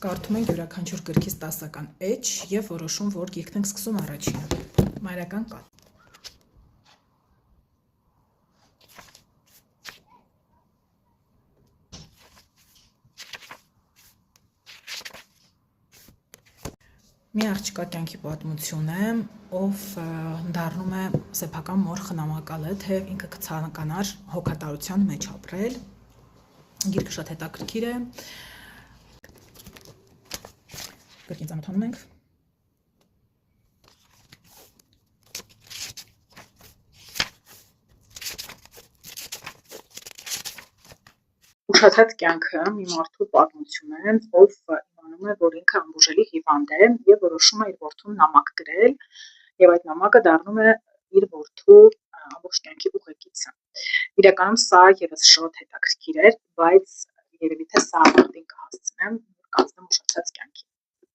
Կարդում ենք յուրաքանչյուր գրքից 10-ական էջ և որոշում, որ գիրքն ենք սկսում առաջինը։ Մայրական կաթ։ Մի աղջկա կյանքի պատմություն է, ով դառնում է սեփական մոր խնամակալը, թե ինքը կցանկանար հոգատարության մեջ ապրել։ Գիրքը շատ հետաքրքիր է։ Գրքին ծանոթանում ենք։ Ուշացած կյանքը մի մարդու պատմություն է, ով իմանում է, որ ինքը անբուժելի հիվանդ է և որոշում է իր որդուն նամակ գրել, և այդ նամակը դառնում է իր որդու ամբողջ կյանքի ուղեկիցը։ Իրականում սա ևս շատ հետաքրքիր էր, բայց երևի թե սա արդեն կհասցնեմ, որ կազմեմ ուշացած կյանքի